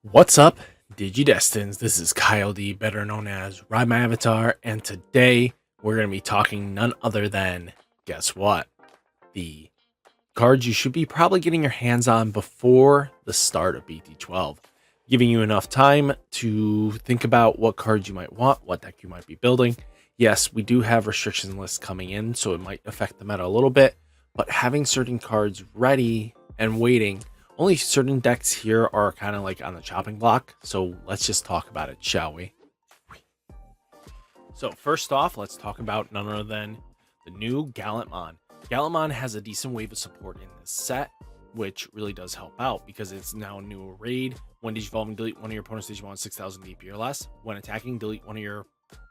What's up, Digidestins? This is Kyle D, better known as RideMyAvatar, and today we're going to be talking none other than, guess what? The cards you should be probably getting your hands on before the start of BT12, giving you enough time to think about what cards you might want, what deck you might be building. Yes, we do have restriction lists coming in, so it might affect the meta a little bit, but having certain cards ready and waiting, only certain decks here are kind of like on the chopping block. So let's just talk about it, shall we? So first off, let's talk about none other than the new Gallantmon. Gallantmon has a decent wave of support in this set, which really does help out because it's now a new raid. When digivolving, delete one of your opponent's Digimon 6,000 DP or less. When attacking, delete one of your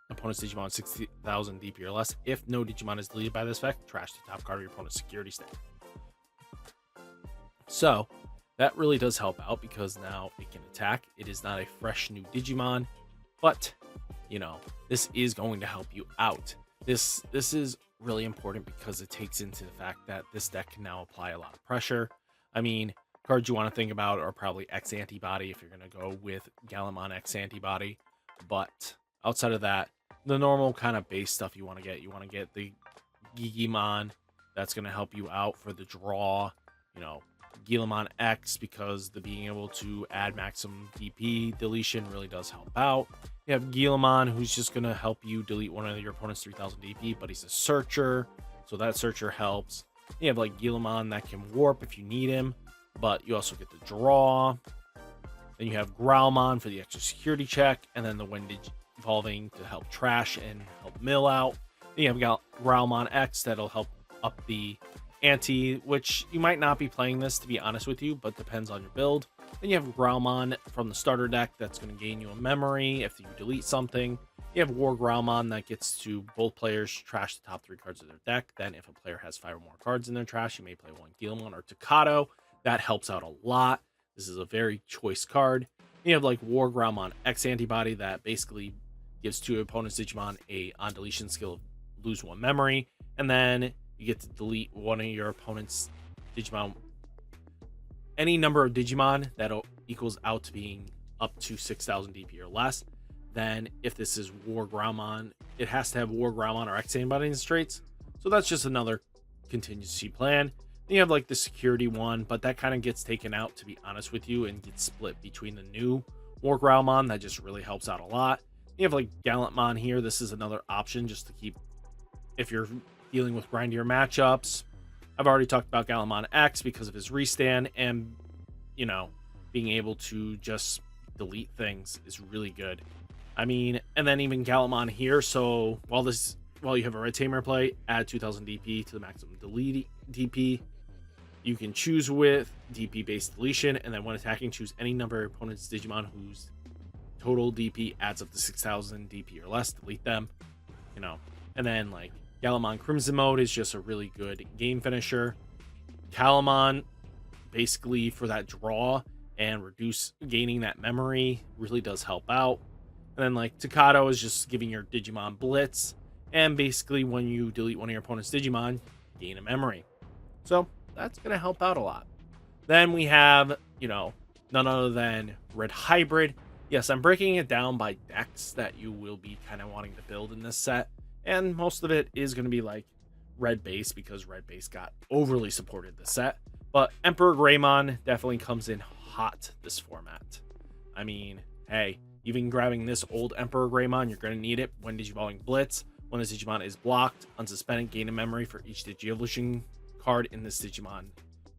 opponent's Digimon 60,000 DP or less. If no Digimon is deleted by this effect, trash the top card of your opponent's security stack. So that really does help out because now it can attack. It is not a fresh new Digimon, but you know, this is going to help you out. This is really important because it takes into the fact that this deck can now apply a lot of pressure. I mean, cards you want to think about are probably X Antibody if you're going to go with Gallantmon X Antibody, but outside of that, the normal kind of base stuff you want to get the Digimon that's going to help you out for the draw, you know, Beelzemon X because the being able to add maximum DP deletion really does help out. You have Beelzemon who's just going to help you delete one of your opponent's 3000 DP, but he's a searcher, so that searcher helps. You have like Beelzemon that can warp if you need him, but you also get the draw. Then you have Growlmon for the extra security check, and then the Windage evolving to help trash and help mill out. Then you have Growlmon X that'll help up the ante, which you might not be playing this to be honest with you, but depends on your build. Then you have Growlmon from the starter deck that's going to gain you a memory if you delete something. You have War Growlmon that gets to both players trash the top 3 cards of their deck. Then if a player has 5 or more cards in their trash, you may play one Beelzemon or Takato. That helps out a lot. This is a very choice card. You have like War Growlmon X Antibody that basically gives 2 opponents Digimon a on deletion skill of lose 1 memory, and then you get to delete one of your opponent's Digimon, any number of Digimon that equals out to being up to 6,000 DP or less. Then if this is War Growlmon, it has to have War Growlmon or X Antibody in its traits. So that's just another contingency plan. Then you have like the security one, but that kind of gets taken out to be honest with you and gets split between the new War Growlmon. That just really helps out a lot. You have like Gallantmon here. This is another option just to keep if you're dealing with grindier matchups. I've already talked about Gallantmon X because of his restand, and you know, being able to just delete things is really good. I mean, and then even Gallantmon here. So while you have a red tamer play, add 2000 DP to the maximum delete DP. You can choose with DP based deletion, and then when attacking, choose any number of opponent's Digimon whose total DP adds up to 6,000 DP or less. Delete them, you know, and then like Gallantmon Crimson Mode is just a really good game finisher. Calamon, basically for that draw and reduce gaining that memory, really does help out. And then like Takato is just giving your Digimon Blitz, and basically when you delete one of your opponent's Digimon, gain a memory. So that's going to help out a lot. Then we have, you know, none other than Red Hybrid. Yes, I'm breaking it down by decks that you will be kind of wanting to build in this set. And most of it is going to be like red base because red base got overly supported this set. But Emperor Greymon definitely comes in hot this format. I mean, hey, even grabbing this old Emperor Greymon, you're going to need it when Digivolving Blitz. When this Digimon is blocked, unsuspended, gain a memory for each Digievolution card in this Digimon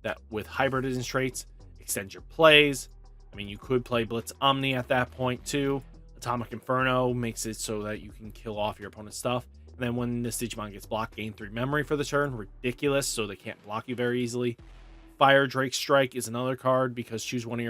that with hybrid in traits. Extend your plays. I mean, you could play Blitz Omni at that point too. Atomic Inferno makes it so that you can kill off your opponent's stuff. And then when this Digimon gets blocked, gain 3 memory for the turn. Ridiculous, so they can't block you very easily. Fire Drake Strike is another card because choose one of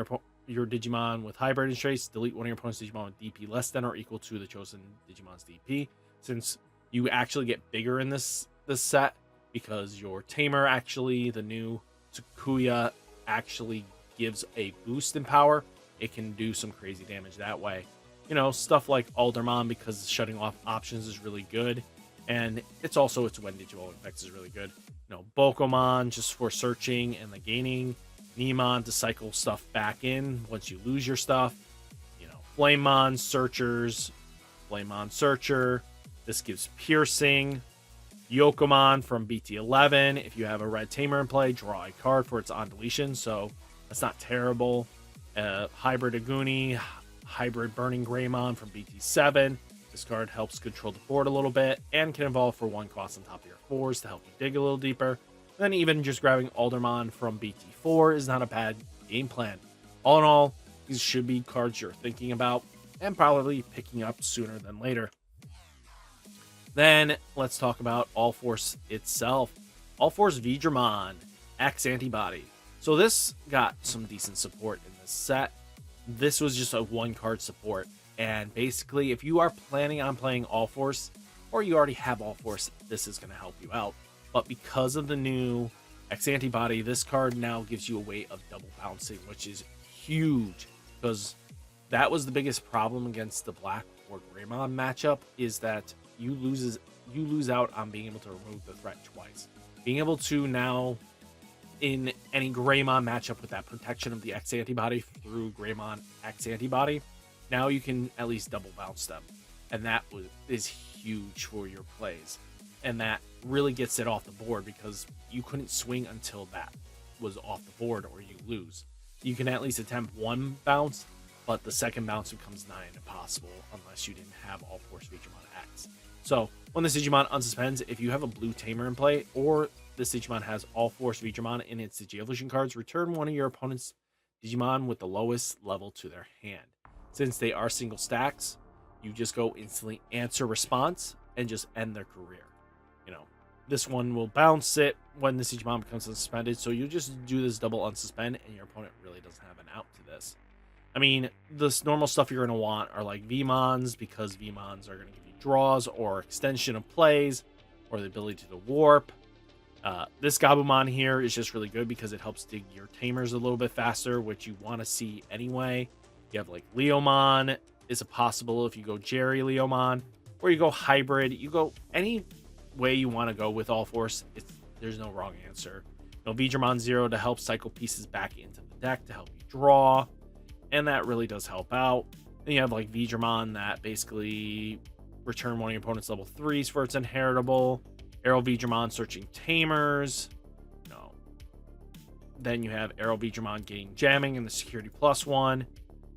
your Digimon with hybrid traits. Delete one of your opponent's Digimon with DP less than or equal to the chosen Digimon's DP. Since you actually get bigger in this set because your Tamer actually, the new Tsukuya, actually gives a boost in power, it can do some crazy damage that way. You know, stuff like Aldermon because shutting off options is really good. And it's also its when Digimon effects is really good. You know, Bokomon just for searching and the gaining. Neemon to cycle stuff back in once you lose your stuff. You know, Flamemon, Searchers, Flamemon Searcher. This gives Piercing. Yokomon from BT11. If you have a red tamer in play, draw a card for its on deletion, so that's not terrible. Hybrid Aguni, Hybrid Burning Greymon from BT7. This card helps control the board a little bit and can evolve for 1 cost on top of your 4s to help you dig a little deeper. And then even just grabbing Aldermon from BT4 is not a bad game plan. All in all, these should be cards you're thinking about and probably picking up sooner than later. Then let's talk about All Force itself. All Force Beelzemon X Antibody. So this got some decent support in this set. This was just a 1-card support. And basically, if you are planning on playing All Force, or you already have All Force, this is going to help you out. But because of the new X Antibody, this card now gives you a way of double bouncing, which is huge. Because that was the biggest problem against the Black or Greymon matchup, is that you lose out on being able to remove the threat twice. Being able to now, in any Greymon matchup with that protection of the X Antibody through Greymon X Antibody, now you can at least double bounce them. And that is huge for your plays. And that really gets it off the board because you couldn't swing until that was off the board or you lose. You can at least attempt 1 bounce, but the second bounce becomes nigh impossible unless you didn't have All Force Digimon X. So when this Digimon unsuspends, if you have a blue tamer in play, or this Digimon has All Force Digimon in its Digi-Evolution cards, return one of your opponent's Digimon with the lowest level to their hand. Since they are single stacks, you just go instantly answer response and just end their career. You know, this one will bounce it when this Digimon becomes unsuspended, so you just do this double unsuspend and your opponent really doesn't have an out to this. I mean, this normal stuff you're going to want are like VMons, because VMons are going to give you draws or extension of plays or the ability to warp. This Gabumon here is just really good because it helps dig your tamers a little bit faster, which you want to see anyway. You have like Leomon is a possible if you go Jerry Leomon, or you go hybrid. You go any way you want to go with All Force. There's no wrong answer. You know, Beelzemon 0 to help cycle pieces back into the deck to help you draw, and that really does help out. Then you have like Beelzemon that basically return one of your opponent's level 3s for its inheritable. Arrow Beelzemon searching tamers. No. Then you have Arrow Beelzemon getting jamming in the security +1.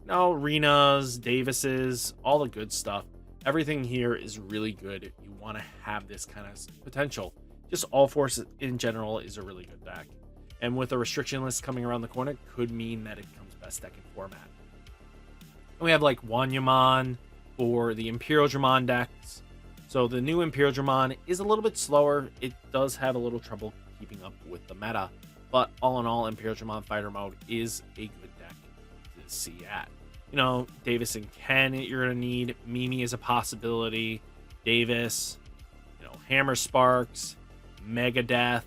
No, Rena's, Davis's, all the good stuff. Everything here is really good. You want to have this kind of potential. Just All Force in general is a really good deck. And with a restriction list coming around the corner, could mean that it becomes best deck in format. And we have like Wanyamon for the Imperial Dramon decks. So the new Imperial Dramon is a little bit slower. It does have a little trouble keeping up with the meta. But all in all, Imperial Dramon Fighter Mode is a good deck to see at. You know, Davis and Ken you're going to need. Mimi is a possibility. Davis, you know, Hammer Sparks, Megadeth,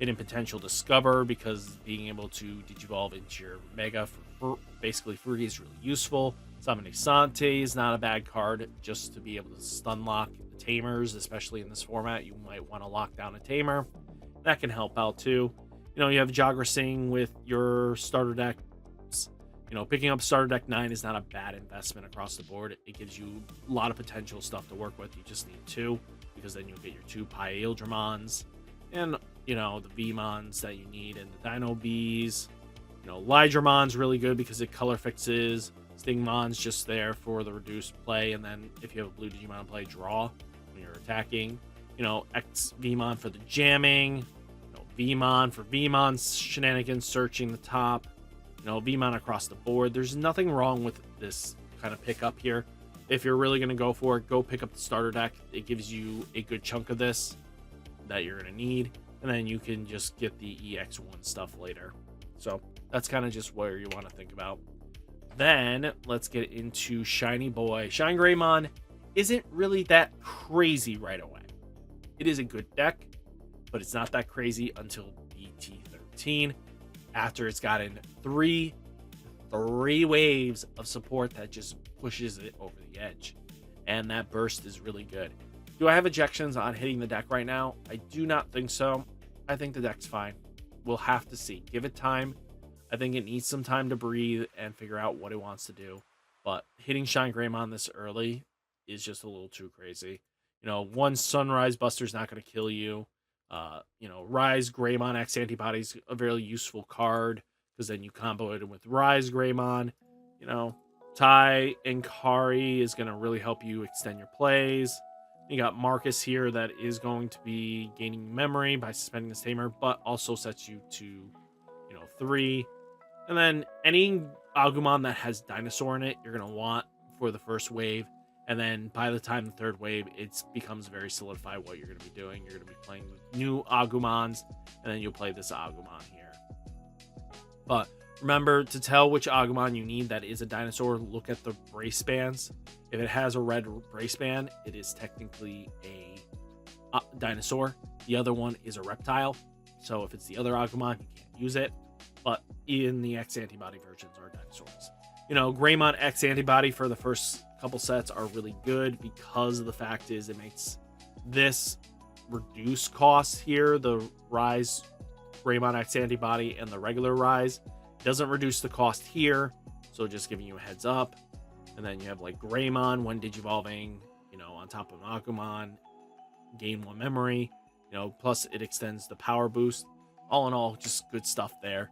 Hidden Potential Discover, because being able to digivolve into your Mega for basically free is really useful. Summoning Sante is not a bad card just to be able to stun lock the tamers, especially in this format. You might want to lock down a tamer. That can help out too. You know, you have Jagra Singh with your starter deck. You know, picking up starter deck 9 is not a bad investment across the board. It gives you a lot of potential stuff to work with. You just need 2, because then you'll get your 2 Pyeldramons and, you know, the Vmons that you need, and the Dino Bees. You know, Lydramon's really good because it color fixes. Stingmon's just there for the reduced play, and then if you have a blue Digimon play, draw when you're attacking. You know, X Vmon for the jamming. You know, Vmon for Vmon's shenanigans, searching the top. You know, Vmon across the board. There's nothing wrong with this kind of pickup here. If you're really going to go for it, go pick up the starter deck. It gives you a good chunk of this that you're going to need, and then you can just get the EX1 stuff later. So that's kind of just where you want to think about. Then let's get into Shiny Boy. Shine Greymon isn't really that crazy right away. It is a good deck, but it's not that crazy until BT13, after it's gotten three waves of support that just pushes it over the edge. And that burst is really good. Do I have objections on hitting the deck right now? I do not think so. I think the deck's fine. we'll have to see. Give it time. I think it needs some time to breathe and figure out what it wants to do. But hitting Shine Greymon this early is just a little too crazy. One Sunrise Buster is not going to kill you. Rise Greymon X Antibodies a very useful card because then you combo it with Rise Greymon. Tai and Kari is going to really help you extend your plays. You got Marcus here that is going to be gaining memory by suspending the Tamer, but also sets you to, 3. And then any Agumon that has Dinosaur in it, you're going to want for the first wave. And then by the time the third wave, it becomes very solidified what you're going to be doing. You're going to be playing with new Agumons, and then you'll play this Agumon here. But remember to tell which Agumon you need that is a dinosaur. Look at the brace bands. If it has a red brace band, it is technically a dinosaur. The other one is a reptile. So if it's the other Agumon, you can't use it. But in the X antibody versions are dinosaurs. Greymon X antibody for the first couple sets are really good because the fact is it makes this reduce costs here. The Rise Greymon X antibody and the regular Rise doesn't reduce the cost here, so just giving you a heads up. And then you have like Greymon when digivolving, on top of an Agumon, gain 1 memory, plus it extends the power boost. All in all, just good stuff there.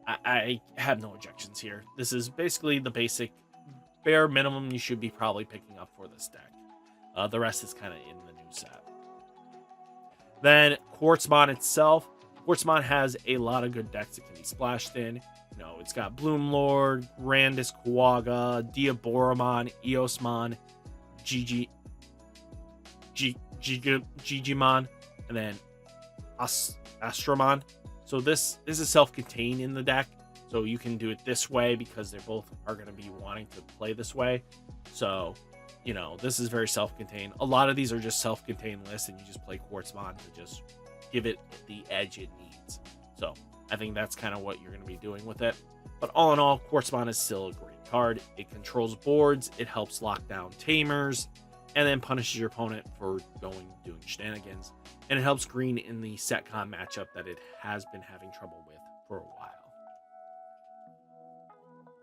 I have no objections here. This is basically the basic bare minimum you should be probably picking up for this deck. The rest is kind of in the new set. Then Quartzmon itself. Quartzmon has a lot of good decks that can be splashed in. It's got Bloomlord, Grandis Quagga, Diaboromon, Eosmon, Digimon, and then Astromon. So this is self-contained in the deck. So you can do it this way because they both are going to be wanting to play this way. So, this is very self-contained. A lot of these are just self-contained lists, and you just play Quartzmon to just give it the edge it needs. So I think that's kind of what you're going to be doing with it. But all in all, Quartzmon is still a great card. It controls boards, it helps lock down Tamers, and then punishes your opponent for doing shenanigans. And it helps green in the SetCon matchup that it has been having trouble with for a while.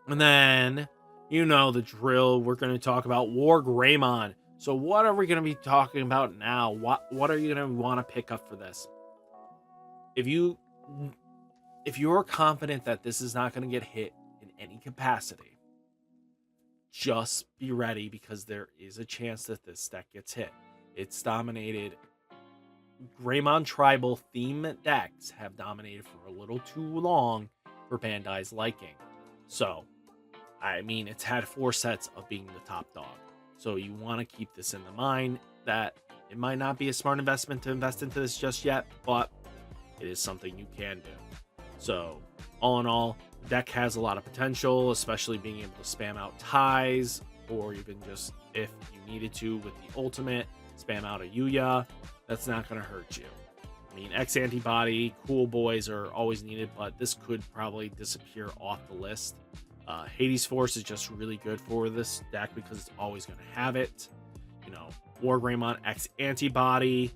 And then, the drill. We're going to talk about War Greymon. So what are we going to be talking about now? What are you going to want to pick up for this? If you're confident that this is not going to get hit in any capacity, just be ready because there is a chance that this deck gets hit. It's dominated. Greymon tribal theme decks have dominated for a little too long for Bandai's liking. So, it's had 4 sets of being the top dog. So you want to keep this in the mind that it might not be a smart investment to invest into this just yet, but it is something you can do. So all in all, the deck has a lot of potential, especially being able to spam out ties, or even just if you needed to with the ultimate, spam out a Yuya. That's not going to hurt you. X antibody, cool boys are always needed, but this could probably disappear off the list. Hades Force is just really good for this deck because it's always going to have it. War Greymon X antibody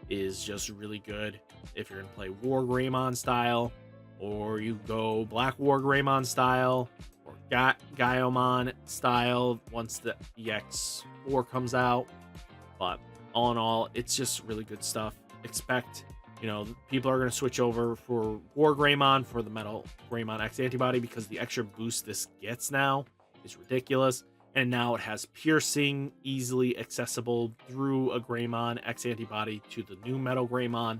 is just really good if you're going to play War Greymon style, or you go Black War Greymon style, or Gaiomon style once the EX4 comes out. But all in all, it's just really good stuff. Expect, people are going to switch over for War Greymon for the Metal Greymon X antibody because the extra boost this gets now is ridiculous. And now it has piercing, easily accessible through a Greymon X antibody to the new Metal Greymon,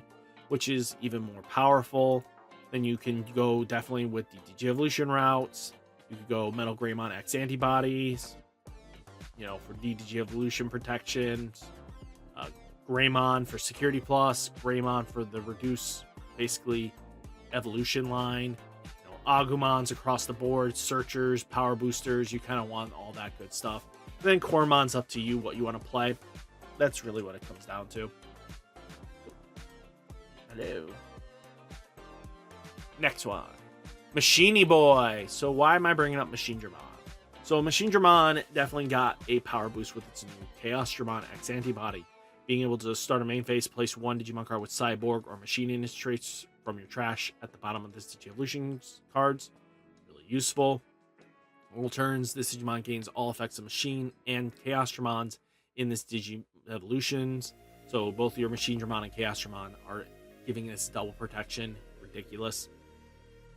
which is even more powerful. Then you can go definitely with the Digievolution routes. You could go Metal Greymon X antibodies, for Digievolution protection. Greymon for security plus, Greymon for the reduce, basically evolution line. Agumons across the board, searchers, power boosters. You kind of want all that good stuff. And then Cormon's up to you what you want to play. That's really what it comes down to. Hello. Next one, Machiny Boy. So why am I bringing up Machine Dramon? So Machine Dramon definitely got a power boost with its new Chaos Dramon X antibody. Being able to start a main phase, place 1 Digimon card with Cyborg or Machine in its traits from your trash at the bottom of this Digi-Evolution cards. Really useful. All turns, this Digimon gains all effects of Machine and Chaos Dramons in this Digi-Evolutions. So both your Machine Dramon and Chaos Dramon are giving this double protection. Ridiculous.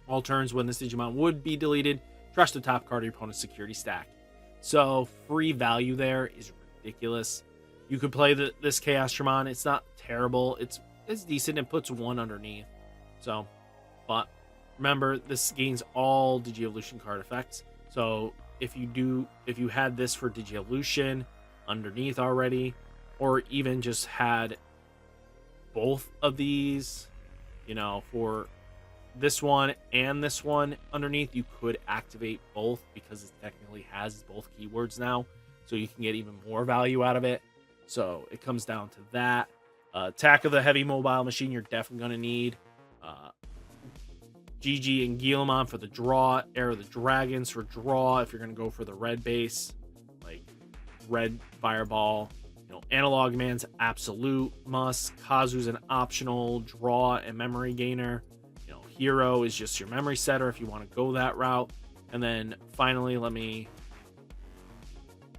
All turns, when this Digimon would be deleted, trash the top card of your opponent's security stack. So free value there is ridiculous. You could play this Chaos Dramon. It's not terrible. It's decent. It puts one underneath. So, but remember, this gains all Digi-Evolution card effects. So if you had this for Digi-Evolution underneath already, or even just had both of these, you know, for this one and this one underneath, you could activate both because it technically has both keywords now, so you can get even more value out of it. So it comes down to that. Attack of the Heavy Mobile Machine, you're definitely going to need. GG and Guillemon for the draw. Air of the Dragons for draw if you're going to go for the red base, like red Fireball. You know, Analog Man's absolute must. Kazu's an optional draw and memory gainer. You know, Hero is just your memory setter if you want to go that route. And then finally, let me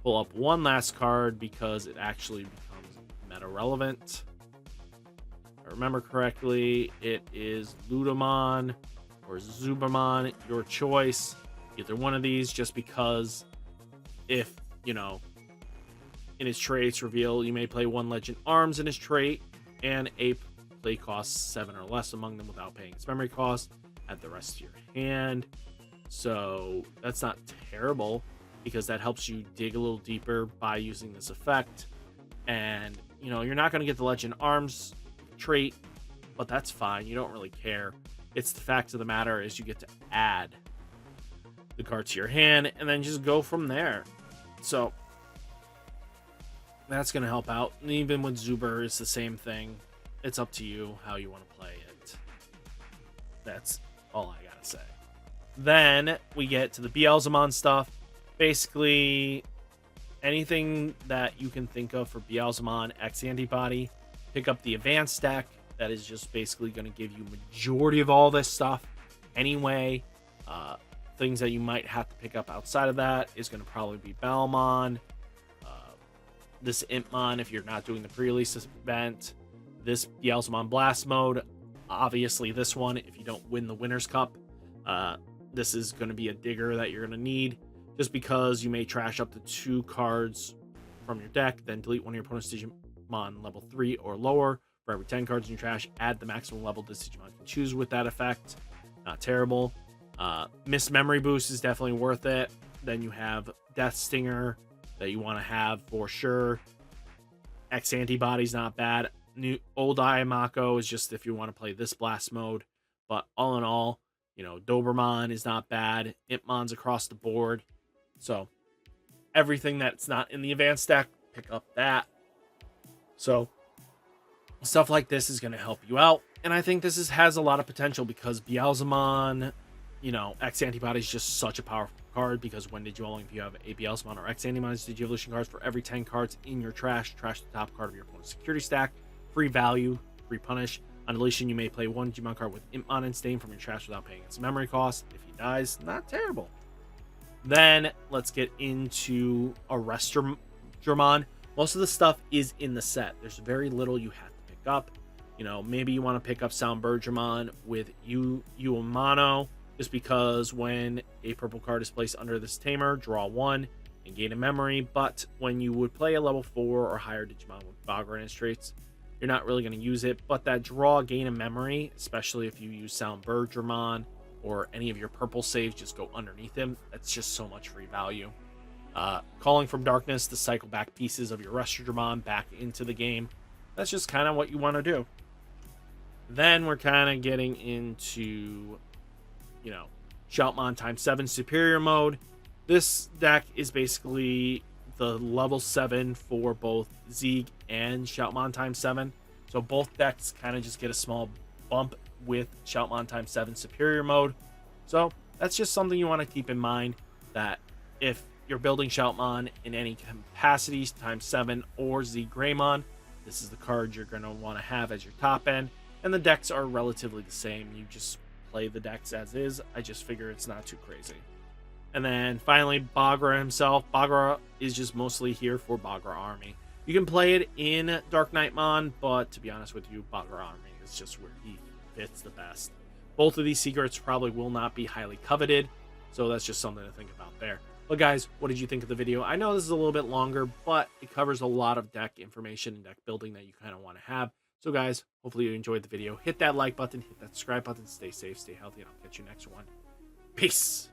pull up one last card because it actually becomes meta relevant. If I remember correctly, it is Ludamon or Zubermon, your choice. Either one of these, just because if, you know, in his traits reveal, you may play one Legend Arms in his trait, and Ape play costs 7 or less among them without paying its memory cost. Add the rest to your hand. So that's not terrible, because that helps you dig a little deeper by using this effect. And, you know, you're not going to get the Legend Arms trait, but that's fine. You don't really care. It's the fact of the matter is you get to add the card to your hand and then just go from there. So that's going to help out. And even with Zuber, it's the same thing. It's up to you how you want to play it. That's all I got to say. Then we get to the Beelzemon stuff. Basically, anything that you can think of for Beelzemon X Antibody, pick up the advanced deck. That is just basically going to give you majority of all this stuff anyway. Things that you might have to pick up outside of that is going to probably be Belmon, this Impmon if you're not doing the pre-release event, this Beelzemon Blast Mode, obviously this one if you don't win the Winners Cup. This is going to be a digger that you're going to need, just because you may trash up to 2 cards from your deck, then delete one of your opponent's Digimon level 3 or lower. For every 10 cards in your trash, add the maximum level this Digimon can choose with that effect. Not terrible. Missed Memory Boost is definitely worth it. Then you have Death Stinger that you want to have for sure. X Antibody's not bad. Old Ayamako is just if you want to play this blast mode. But all in all, you know, Dobermon is not bad. Impmon's across the board. So everything that's not in the advanced deck, pick up that. So stuff like this is going to help you out. And I think this has a lot of potential because Beelzemon, you know, X Antibody is just such a powerful card, because when did you only, if you have a Beelzemon or X Antibodies Digi-Evolution cards, for every 10 cards in your trash the top card of your opponent's security stack. Free value, free punish. On deletion, you may play one Digimon card with Impmon and Stain from your trash without paying its memory cost. If he dies, not terrible. Then let's get into Arrestdramon. Most of the stuff is in the set. There's very little you have to pick up. You know, maybe you want to pick up Soundbirdramon with Uemano, just because when a purple card is placed under this tamer, draw 1 and gain a memory. But when you would play a level 4 or higher Digimon with Bogger and traits, you're not really going to use it. But that draw, gain a memory, especially if you use Soundbirdramon or any of your purple saves, just go underneath him. That's just so much free value. Calling from Darkness to cycle back pieces of your Arrestdramon back into the game. That's just kind of what you want to do. Then we're kind of getting into, you know, Shoutmon ×7 Superior Mode. This deck is basically the level 7 for both Zeeg and Shoutmon ×7. So both decks kind of just get a small bump with Shoutmon ×7 Superior Mode. So that's just something you want to keep in mind, that if you're building Shoutmon in any capacities ×7 or Zeeg Greymon, this is the card you're going to want to have as your top end. And the decks are relatively the same. You just play the decks as is. I just figure it's not too crazy. And then finally, Bagra himself. Bagra is just mostly here for Bagra Army. You can play it in Dark Knightmon, but to be honest with you, Bagra Army is just where he fits the best. Both of these secrets probably will not be highly coveted, so that's just something to think about there. But guys, what did you think of the video? I know this is a little bit longer, but it covers a lot of deck information and deck building that you kind of want to have. So guys, hopefully you enjoyed the video. Hit that like button, hit that subscribe button, stay safe, stay healthy, and I'll catch you next one. Peace!